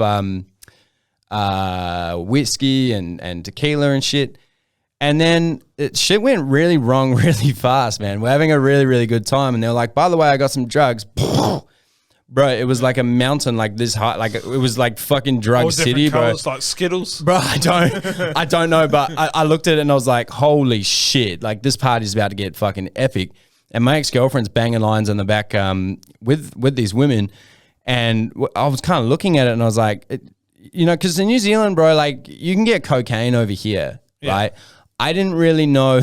of whiskey and tequila and shit. And then shit went really wrong really fast, man. We're having a really, really good time. And they were like, by the way, I got some drugs. Bro, it was like a mountain like this high. Like it was like fucking drug city, bro. Colors, like Skittles. Bro, I don't know. But I looked at it and I was like, holy shit. Like this party's about to get fucking epic. And my ex-girlfriend's banging lines on the back with these women. And I was kind of looking at it and I was like, you know, because in New Zealand, bro, like you can get cocaine over here, right? I didn't really know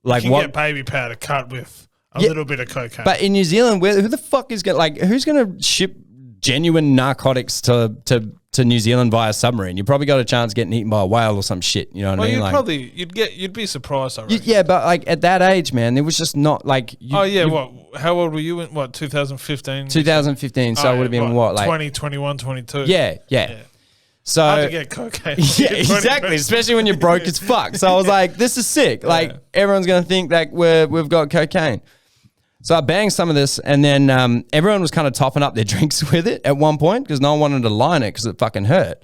like you can get baby powder cut with a little bit of cocaine. But in New Zealand, who the fuck is going to, who's going to ship genuine narcotics to New Zealand via submarine? You probably got a chance of getting eaten by a whale or some shit. You know what I mean? You'd be surprised. I reckon. Yeah, but like at that age, man, there was just not like. How old were you in 2015? 2015. So I would have been like 20, 21, 22. Yeah. So hard to get cocaine. Yeah, exactly. Especially when you're broke as fuck. So I was like, this is sick. Like everyone's gonna think like we've got cocaine. So I banged some of this, and then everyone was kind of topping up their drinks with it at one point because no one wanted to line it because it fucking hurt.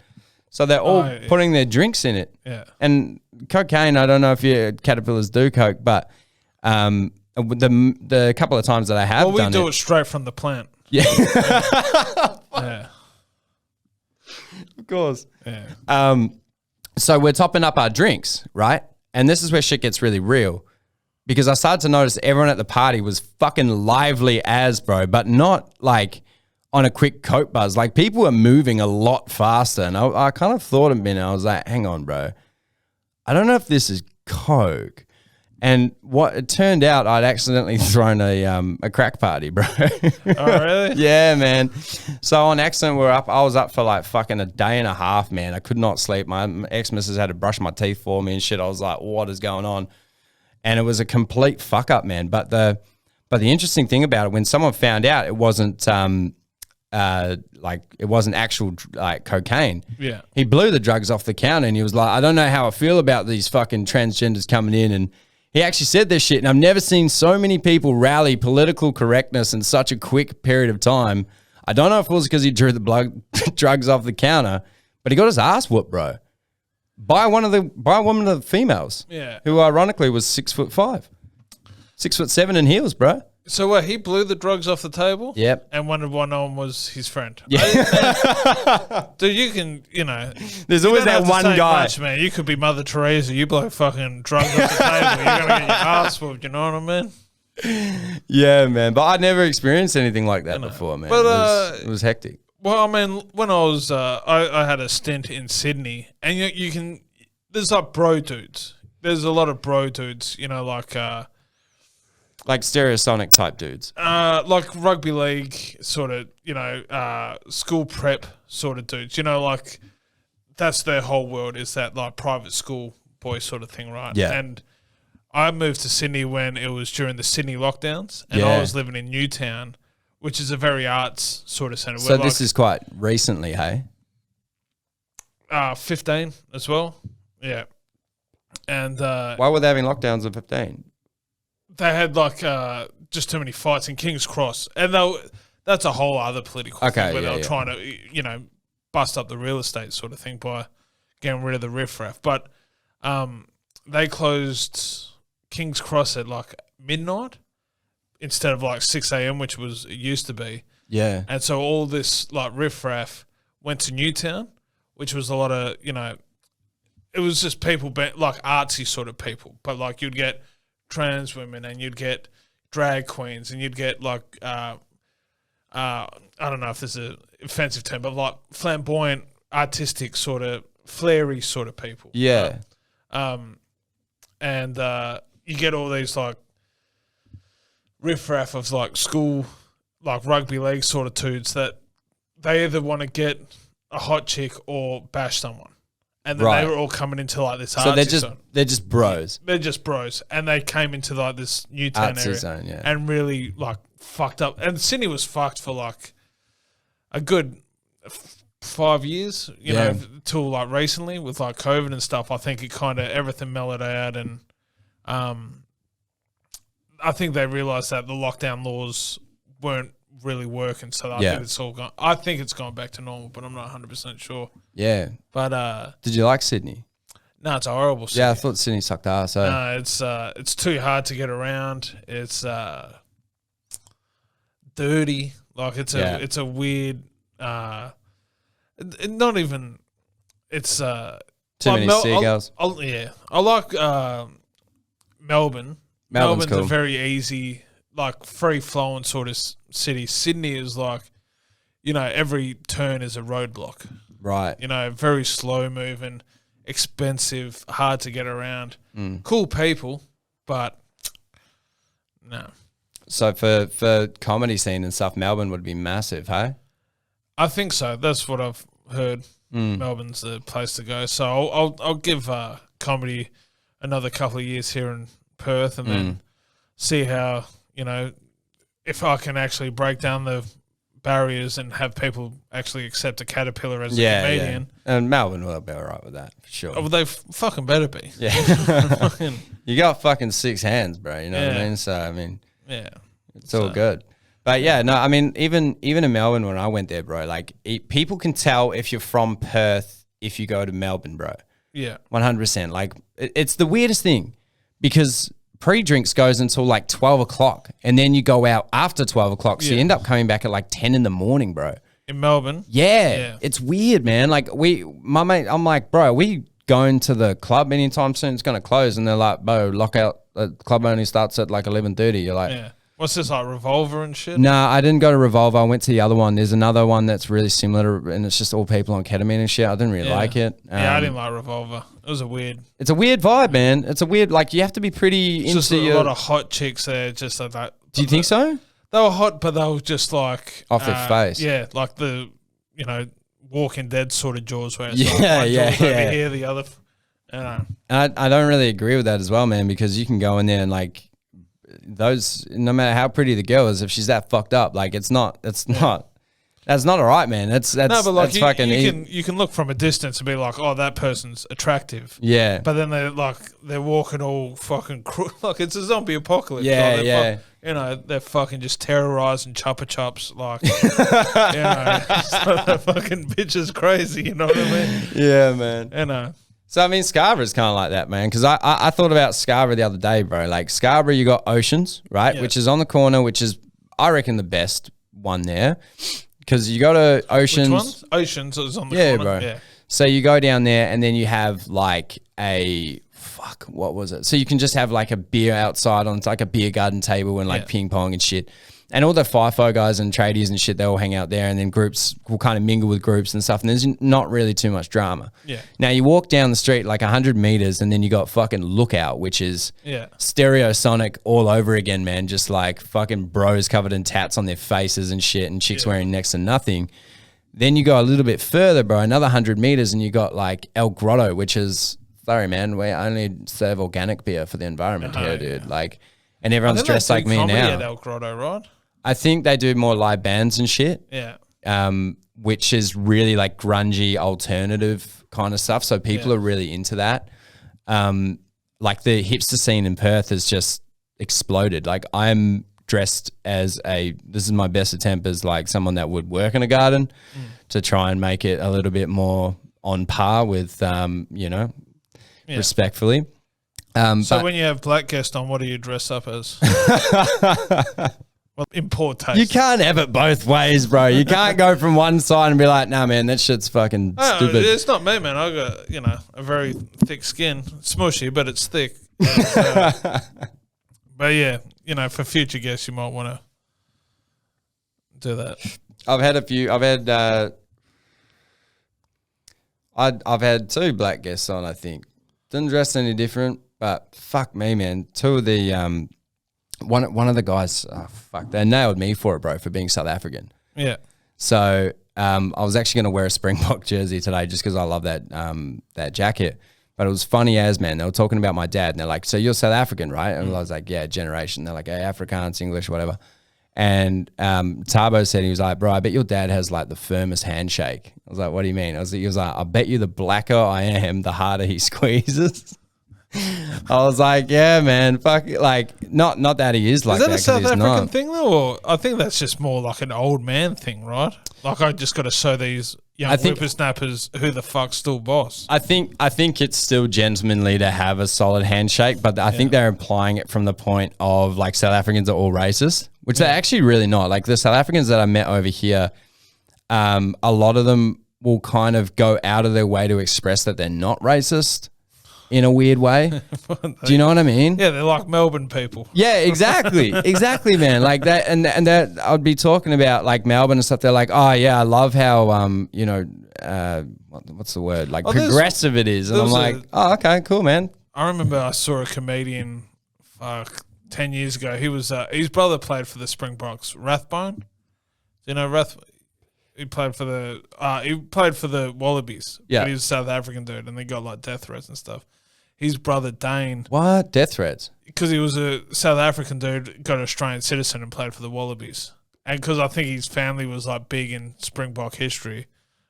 So they're all putting their drinks in it. Yeah. And cocaine, I don't know if your caterpillars do coke, but the couple of times that I have done we do it straight from the plant. Yeah. Yeah. Of course. Yeah. So we're topping up our drinks, right? And this is where shit gets really real. Because I started to notice everyone at the party was fucking lively as, bro, but not like on a quick coke buzz. Like people were moving a lot faster. And I kind of thought a minute, I was like, hang on, bro. I don't know if this is coke. And what it turned out, I'd accidentally thrown a crack party, bro. Oh, really? Yeah, man. So on accident, I was up for like fucking a day and a half, man. I could not sleep. My ex-missus had to brush my teeth for me and shit. I was like, what is going on? And it was a complete fuck up, man. But the interesting thing about it, when someone found out it wasn't it wasn't actual like cocaine. Yeah. He blew the drugs off the counter and he was like, I don't know how I feel about these fucking transgenders coming in. And he actually said this shit. And I've never seen so many people rally political correctness in such a quick period of time. I don't know if it was because he drew the drugs off the counter, but he got his ass whooped, bro. By one of the females. Yeah. Who ironically was 6'5", 6'7" in heels, bro. So he blew the drugs off the table? Yep. And wondered why no one was his friend. Yeah. Dude, you can, There's always that one guy. Much, man. You could be Mother Teresa. You blow fucking drugs off the table. You're going to get your ass whooped. You know what I mean? Yeah, man. But I'd never experienced anything like that before, man. But, it was hectic. Well, I mean, when I was, I had a stint in Sydney, and you can, there's like bro dudes. There's a lot of bro dudes, like stereosonic type dudes. Like rugby league sort of, school prep sort of dudes. Like that's their whole world is that like private school boy sort of thing, right? Yeah. And I moved to Sydney when it was during the Sydney lockdowns, and I was living in Newtown, which is a very arts sort of centre. So this is quite recently, hey? 15 as well. Yeah. And why were they having lockdowns at 15? They had like just too many fights in King's Cross. And that's a whole other political thing where they were trying to, bust up the real estate sort of thing by getting rid of the riffraff. But they closed King's Cross at like midnight instead of like 6 a.m., which it used to be. Yeah. And so all this like riffraff went to Newtown, which was a lot of, it was just people, like artsy sort of people. But like you'd get trans women and you'd get drag queens and you'd get like, I don't know if this is an offensive term, but like flamboyant, artistic sort of, flary sort of people. Yeah. And you get all these like riffraff of like school, like rugby league sort of dudes that they either want to get a hot chick or bash someone. And then they were all coming into like this artsy zone. They're just bros. They're just bros. And they came into like this Newtown artsy area zone, yeah. And really like fucked up. And Sydney was fucked for like a good 5 years, you know, till like recently with like COVID and stuff. I think it kind of everything mellowed out, and I think they realised that the lockdown laws weren't really working. So I think it's all gone. I think it's gone back to normal, but I'm not 100% sure. Yeah, but did you like Sydney? No, it's a horrible city. Yeah, I thought Sydney sucked ass. So. No, it's too hard to get around. It's dirty. Like it's a weird. Not even. It's too many seagulls. I like Melbourne. Melbourne's cool. A very easy, like free flowing sort of city. Sydney is like, every turn is a roadblock. Right. Very slow moving, expensive, hard to get around. Cool people, but no. So for comedy scene and stuff, Melbourne would be massive, hey? I think so. That's what I've heard. Melbourne's the place to go. So I'll give comedy another couple of years here in Perth, and then see how, if I can actually break down the barriers and have people actually accept a caterpillar as a comedian. Yeah. And Melbourne will be all right with that, for sure. Oh, well, they fucking better be. Yeah. You got fucking 6 hands, bro. You know what I mean? So, I mean. Yeah. It's all good. But yeah, no, I mean, even in Melbourne when I went there, bro, like people can tell if you're from Perth if you go to Melbourne, bro. Yeah. 100%. Like it's the weirdest thing because pre-drinks goes until like 12 o'clock and then you go out after 12 o'clock. So you end up coming back at like 10 in the morning, bro. In Melbourne? Yeah. It's weird, man. Like my mate, I'm like, bro, are we going to the club anytime soon? It's going to close. And they're like, bro, lockout. The club only starts at like 11:30. You're like, yeah. What's this, like Revolver and shit? Nah, I didn't go to Revolver. I went to the other one. There's another one that's really similar to, and it's just all people on ketamine and shit. I didn't really like it. Yeah, I didn't like Revolver. It was It's a weird vibe, man. It's a weird, like you have to be pretty into just a lot of hot chicks there, just like that. Do you think so? They were hot, but they were just like off their face. Yeah, like the Walking Dead sort of jaws where it's yeah, like yeah, jaws over here, the other. And I don't really agree with that as well, man, because you can go in there and like those, no matter how pretty the girl is, if she's that fucked up, like that's not all right, man. That's no, but like you can look from a distance and be like, oh, that person's attractive. Yeah. But then they're walking all fucking like it's a zombie apocalypse. Yeah, like yeah. They're fucking just terrorizing Chupa Chups, like that fucking bitch is crazy. You know what I mean? Yeah, man. So, I mean, Scarborough's kind of like that, man, because I thought about Scarborough the other day, bro. Like, Scarborough, you got Oceans, right, which is on the corner, which is, I reckon, the best one there, because you go to Oceans. Which one? Oceans is on the corner. Bro. Yeah, so you go down there, and then you have, like, what was it? So you can just have, like, a beer outside on, like, a beer garden table and, like, ping pong and shit. And all the FIFO guys and tradies and shit, they all hang out there, and then groups will kind of mingle with groups and stuff, and there's not really too much drama. Yeah. Now, you walk down the street like 100 meters, and then you got fucking Lookout, which is Stereosonic all over again, man. Just like fucking bros covered in tats on their faces and shit, and chicks wearing next to nothing. Then you go a little bit further, bro, another 100 meters, and you got like El Grotto, which is, sorry, man, we only serve organic beer for the environment here, dude. Like, and everyone's dressed like me now. At El Grotto, right? I think they do more live bands and shit. Yeah. Which is really like grungy alternative kind of stuff. So people are really into that. Like the hipster scene in Perth has just exploded. Like I'm dressed as this is my best attempt as like someone that would work in a garden to try and make it a little bit more on par with, respectfully. So when you have black guests on, what do you dress up as? Well, in poor taste. You can't have it both ways, bro. You can't go from one side and be like, nah, man, that shit's fucking stupid. It's not me, man. I got, a very thick skin. It's smushy, but it's thick. But yeah, for future guests, you might want to do that. I've had 2 black guests on, I think. Didn't dress any different, but fuck me, man. 2 of the one of the guys, they nailed me for it, bro, for being South African. Yeah. So I was actually going to wear a Springbok jersey today just because I love that jacket. But it was funny as, man. They were talking about my dad, and they're like, so you're South African, right? And I was like, yeah, generation. They're like, hey, Afrikaans, English, whatever. And Tabo said, he was like, bro, I bet your dad has like the firmest handshake. I was like, what do you mean? He was like, I bet you the blacker I am, the harder he squeezes. I was like, yeah, man, fuck it. Like, not that he is like that. Is that a South African thing though? Or I think that's just more like an old man thing, right? Like, I just got to show these young whippersnappers who the fuck's still boss. I think it's still gentlemanly to have a solid handshake, but I think they're implying it from the point of like South Africans are all racist, which they're actually really not. Like the South Africans that I met over here, a lot of them will kind of go out of their way to express that they're not racist. In a weird way. Do you know what I mean? Yeah, they're like Melbourne people. Yeah, exactly. Exactly, man. Like that, and that I'd be talking about like Melbourne and stuff. They're like, oh yeah, I love how what's the word? Like progressive it is. And I'm like, oh, okay, cool, man. I remember I saw a comedian 10 years ago. He was his brother played for the Springboks, Rathbone. Do you know Rathbone? He played for the Wallabies. Yeah. But he was a South African dude, and they got like death threats and stuff. His brother Dane. What? Death threats? Because he was a South African dude, got an Australian citizen and played for the Wallabies. And because I think his family was like big in Springbok history.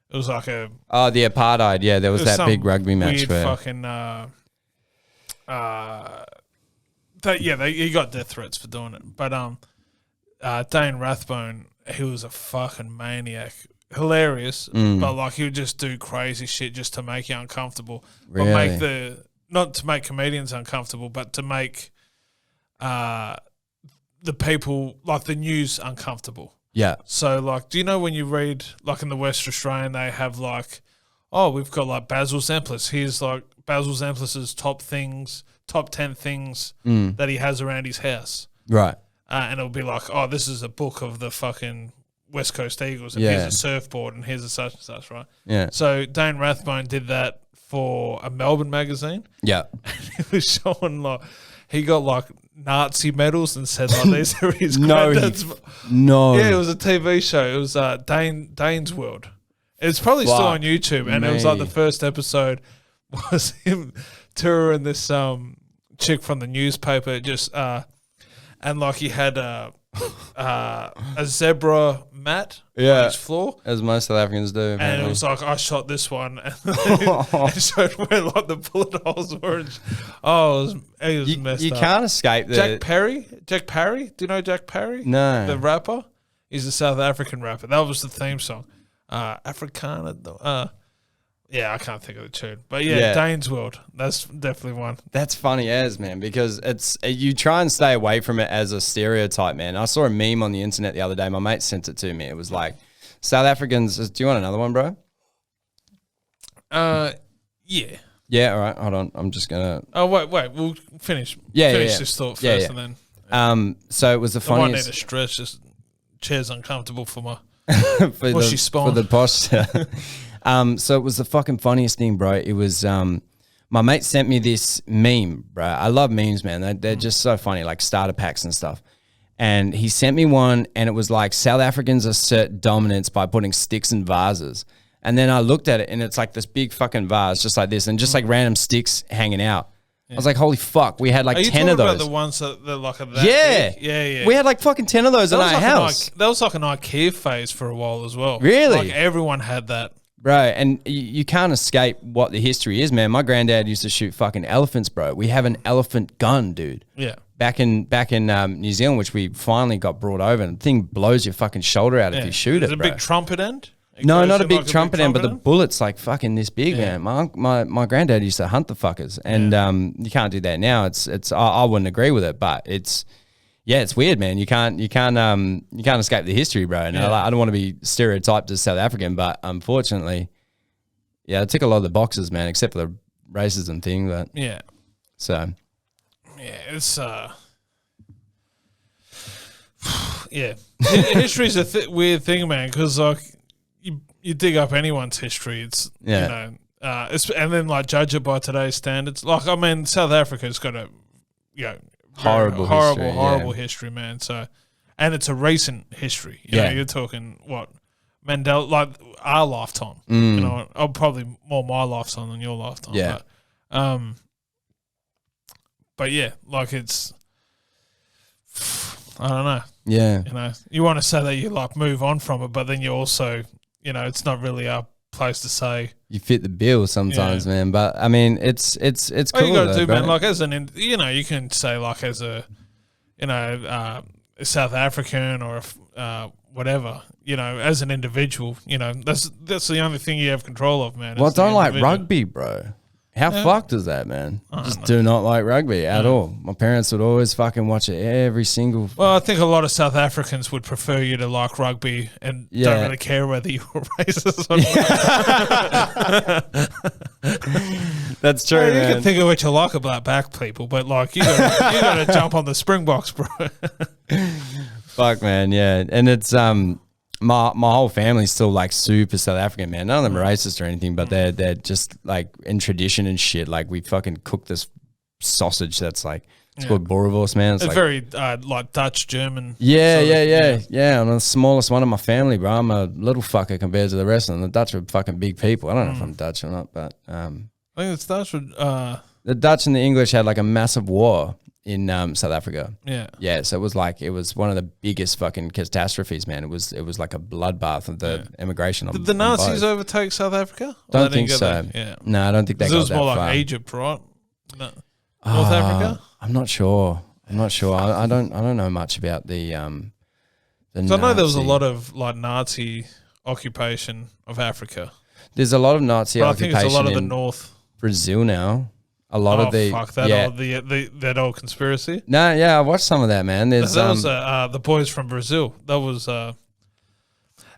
It was like the apartheid. Yeah, there was that big rugby match. Weird fucking he got death threats for doing it. But Dane Rathbone, he was a fucking maniac. Hilarious, but like he would just do crazy shit just to make you uncomfortable. Really? But not to make comedians uncomfortable, but to make the people, like the news, uncomfortable. Yeah. So like, do you know when you read, like in the West Australian, they have like, oh, we've got like Basil Zemplis. Here's like Basil Zemplis's top 10 things that he has around his house. Right. And it'll be like, oh, this is a book of the fucking West Coast Eagles, and here's a surfboard, and here's a such and such, right? Yeah. So Dane Rathbone did that for a Melbourne magazine. Yeah. And he was showing like he got like Nazi medals and said like these are his No. Yeah, it was a TV show. It was Dane's World. It's probably still on YouTube, and it was like the first episode was him touring this chick from the newspaper, just and like he had a zebra mat on his floor, as most South Africans do. Apparently. And it was like, I shot this one, and it showed where like the bullet holes were. It was messed up. You can't escape the Jack Parry. Do you know Jack Parry? No, the rapper. He's a South African rapper. That was the theme song. Africana. Yeah, I can't think of the tune, but Dane's World. That's definitely one. That's funny as, man, because you try and stay away from it as a stereotype, man. I saw a meme on the internet the other day. My mate sent it to me. It was like, South Africans. Do you want another one, bro? Yeah. Yeah. All right. Hold on. I'm just gonna. Oh wait. We'll finish. Finish this thought first, and then. So it was the funniest. I might need to stretch. This chair's uncomfortable for my. for the posture. So it was the fucking funniest thing, bro. It was my mate sent me this meme, bro. I love memes, man. They're just so funny, like starter packs and stuff. And he sent me one, and it was like South Africans assert dominance by putting sticks in vases. And then I looked at it, and it's like this big fucking vase, just like this, and just like random sticks hanging out. I was like, holy fuck, we had like 10 of those. About the ones that like that big? Yeah. We had like fucking 10 of those in our house. That was like an IKEA phase for a while as well. Really? Like everyone had that. Bro, and you can't escape what the history is, man. My granddad used to shoot fucking elephants, bro. We have an elephant gun, dude. Yeah. Back in New Zealand, which we finally got brought over, and the thing blows your fucking shoulder out if you shoot it, bro. Is it a big trumpet end? No, not a big trumpet end, but the bullet's like fucking this big, man. My granddad used to hunt the fuckers, and you can't do that now. I wouldn't agree with it, but it's weird, man. You can't escape the history, bro. And I don't want to be stereotyped as South African, but unfortunately, I tick a lot of the boxes, man, except for the racism thing. But so it's history's a weird thing, man, because like you dig up anyone's history, it's you know, and then like judge it by today's standards. Like I mean, South Africa's got a horrible history, man. So, and it's a recent history. You know, you're talking what Mandela, like our lifetime. You know, probably more my lifetime than your lifetime. Yeah. But yeah, like it's, I don't know. Yeah. You know, you want to say that you like move on from it, but then you also, you know, it's not really our place to say. You fit the bill sometimes, man. But I mean, it's cool. You got to do, man. Like as you know, you can say like as a, you know, a South African or whatever. You know, as an individual, you know, that's the only thing you have control of, man. Well, I don't like rugby, bro. How fucked is that, man? Just do not like rugby at all. My parents would always fucking watch it every single. Well, I think a lot of South Africans would prefer you to like rugby and don't really care whether you were racist or not. That's true, man. You can think of what you like about black people, but like you got to jump on the Springboks, bro. Fuck, man, yeah, and it's My whole family's still like super South African, man. None of them are racist or anything, but they're just like in tradition and shit. Like we fucking cook this sausage that's like it's called boerewors, man. It's like, very like Dutch German. Yeah. I'm the smallest one of my family, bro. I'm a little fucker compared to the rest of them. The Dutch are fucking big people. I don't know if I'm Dutch or not, but I think it's Dutch. The Dutch and the English had like a massive war in South Africa. Yeah. So it was one of the biggest fucking catastrophes, man. It was like a bloodbath of the immigration. Did the Nazis overtake South Africa? Don't think so. Yeah. No, I don't think they got that far. It was more like Egypt, right? No. North Africa? I'm not sure. I don't know much about the So I know there was a lot of like Nazi occupation of Africa. There's a lot of Nazi occupation. I think it's a lot of the north. Brazil now. A lot of the fuck that old that old conspiracy. No, yeah, I watched some of that, man. There's that was the boys from Brazil. That was and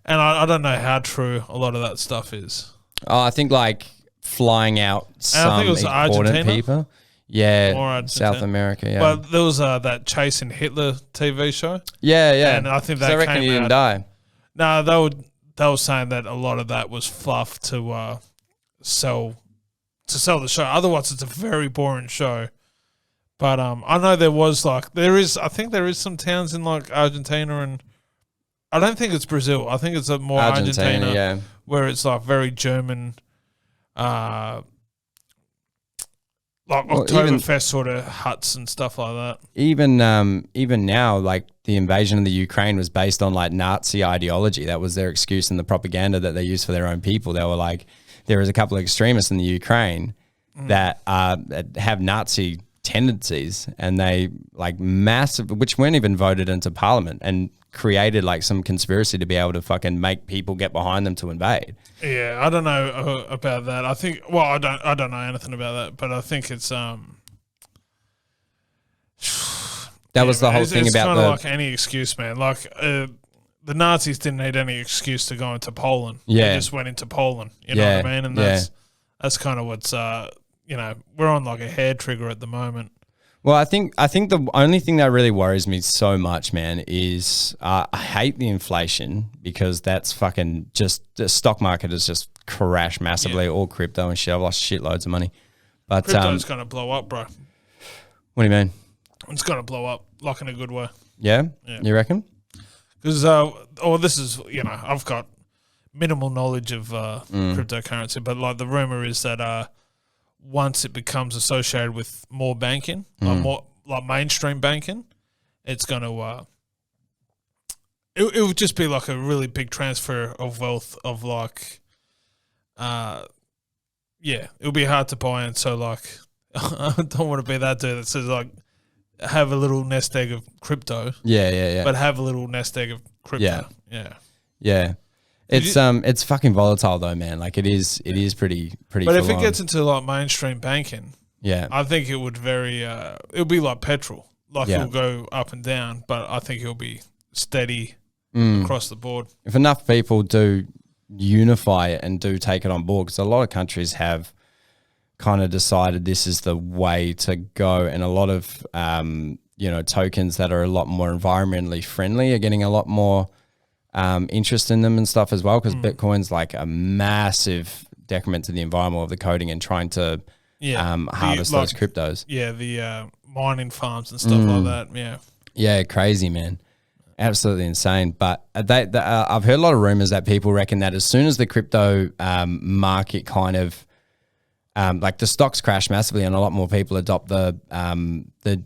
I don't know how true a lot of that stuff is. Oh, I think like flying out some I think it was important Argentina? people. Yeah, Or South America. Yeah, but there was that Chasing Hitler TV show. yeah, and I think that I reckon came he didn't out- die. No, they were saying that a lot of that was fluff to sell the show. Otherwise, it's a very boring show. But I know I think there is some towns in like Argentina, and I don't think it's Brazil. I think it's more Argentina, yeah. where it's like very German, like Oktoberfest sort of huts and stuff like that. Even now, like the invasion of the Ukraine was based on like Nazi ideology. That was their excuse and the propaganda that they used for their own people. They were like, there is a couple of extremists in the Ukraine that have Nazi tendencies, and they like massive, which weren't even voted into parliament, and created like some conspiracy to be able to fucking make people get behind them to invade. Yeah, I don't know about that. I think, well, I don't know anything about that, but I think it's That was the whole thing it's about kind of like any excuse, man. Like the Nazis didn't need any excuse to go into Poland. Yeah. They just went into Poland. You know what I mean? And that's kind of what's we're on like a hair trigger at the moment. Well, I think the only thing that really worries me so much, man, is I hate the inflation, because that's fucking just the stock market has just crashed massively, all crypto and shit. I've lost shitloads of money. But Crypto's going to blow up, bro. What do you mean? It's going to blow up, like in a good way. Yeah? You reckon? Because, this is, I've got minimal knowledge of cryptocurrency, but like the rumor is that once it becomes associated with more banking, more like mainstream banking, it's going to it would just be like a really big transfer of wealth of like it'll be hard to buy in. So like I don't want to be that dude that says like have a little nest egg of crypto, but have a little nest egg of crypto. Yeah. It's fucking volatile though, man. Like it is pretty. But if it gets into like mainstream banking, I think it would it'll be like petrol. Like it'll go up and down, but I think it'll be steady across the board. If enough people do unify it and do take it on board, because a lot of countries have kind of decided this is the way to go, and a lot of tokens that are a lot more environmentally friendly are getting a lot more interest in them and stuff as well, because Bitcoin's like a massive decrement to the environment of the coding and trying to harvest those cryptos. Yeah, the mining farms and stuff like that. Yeah, crazy, man. Absolutely insane. But I've heard a lot of rumors that people reckon that as soon as the crypto market kind of like the stocks crash massively, and a lot more people adopt the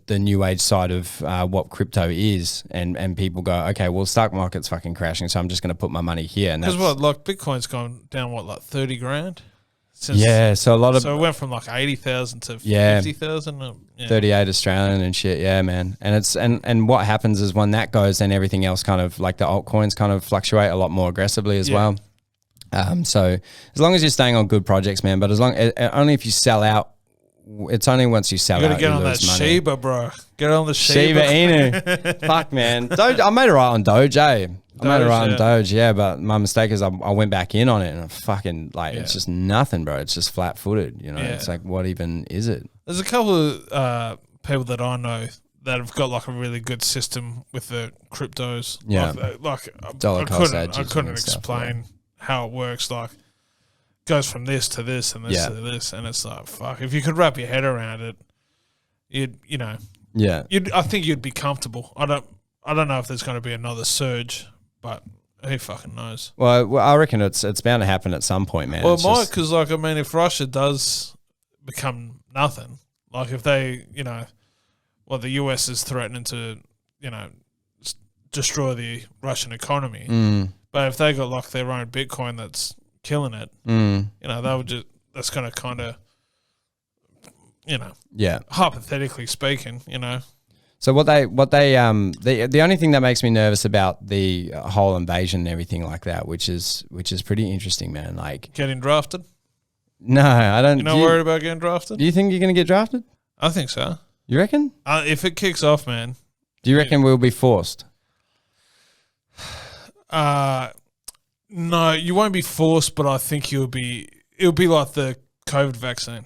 new age side of what crypto is, and people go, okay, well, stock market's fucking crashing, so I'm just going to put my money here. And because like Bitcoin's gone down like 30 grand. So it went from like 80,000 to 50,000. 38 Australian and shit. Yeah, man. And it's and what happens is when that goes, then everything else kind of like the altcoins kind of fluctuate a lot more aggressively as well. So as long as you're staying on good projects, man, but only if you sell out, it's only once you sell out. You gotta get on that money. Shiba, bro. Get on the Shiba Inu. Fuck, man. Doge, I made it right on Doge, eh? On Doge, but my mistake is I went back in on it, and I fucking it's just nothing, bro. It's just flat footed, It's like, what even is it? There's a couple of people that I know that have got like a really good system with the cryptos. Yeah, I couldn't explain how it works. Like, goes from this to this and this to this, and it's like, fuck. If you could wrap your head around it, I think you'd be comfortable. I don't know if there's going to be another surge, but who fucking knows? Well, I reckon it's bound to happen at some point, man. Well, it might, because if Russia does become nothing, like if they, the US is threatening to, destroy the Russian economy, but if they got like their own Bitcoin that's killing it, that's going to kind of, hypothetically speaking, So the only thing that makes me nervous about the whole invasion and everything like that, which is pretty interesting, man. Like getting drafted. No, I don't. You're not worried about getting drafted? Do you think you're going to get drafted? I think so. You reckon? If it kicks off, man. Do you reckon we'll be forced? No, you won't be forced, but I think it'll be like the COVID vaccine.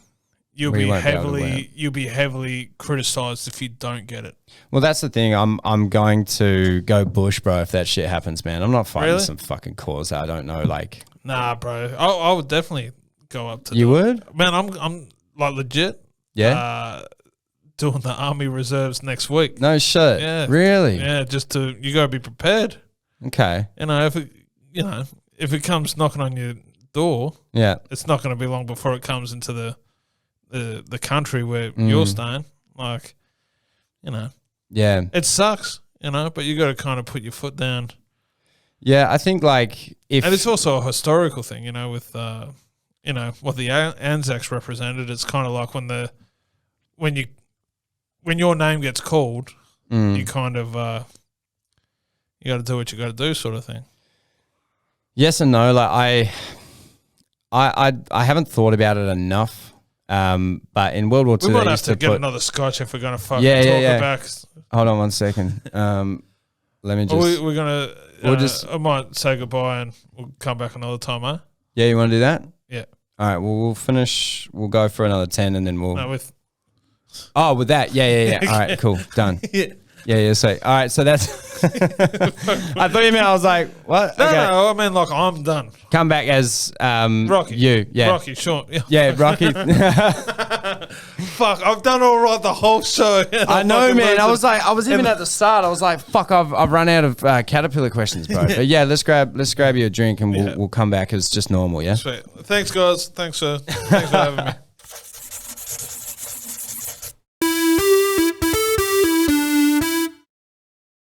You'll be heavily criticised if you don't get it. Well, that's the thing. I'm going to go bush, bro, if that shit happens, man. I'm not fighting some fucking cause I don't know, like. Nah, bro. I would definitely go up to. You would? Man, I'm like legit. Yeah. Doing the Army Reserves next week. No shit. Yeah. Really? Yeah. You gotta be prepared. Okay. If it comes knocking on your door, yeah, it's not going to be long before it comes into the country where you're staying. Like, yeah, it sucks, but you got to kind of put your foot down. Yeah, I think and it's also a historical thing, with what the Anzacs represented. It's kind of like when your name gets called, you kind of you got to do what you got to do, sort of thing. Yes and no. Like I haven't thought about it enough. But in World War II, we might have to get another scotch if we're going to fucking talk about. Hold on 1 second. Let me just. We're gonna. I might say goodbye and we'll come back another time, huh? Yeah, you want to do that? Yeah. All right. Well, we'll finish. We'll go for another 10, and then we'll. No, with. Oh, with that. Yeah. All right. Cool. Done. Yeah. So, all right. So that's. I thought you meant I was like, what? No, I mean, like, I'm done. Come back as Rocky. You. Yeah. Rocky, sure. Yeah, Rocky. Fuck, I've done all right the whole show. I know, man. I was even at the start. I was like, fuck, I've run out of caterpillar questions, bro. But yeah, let's grab you a drink and we'll come back as just normal. Yeah. Sweet. Thanks, guys. Thanks for having me.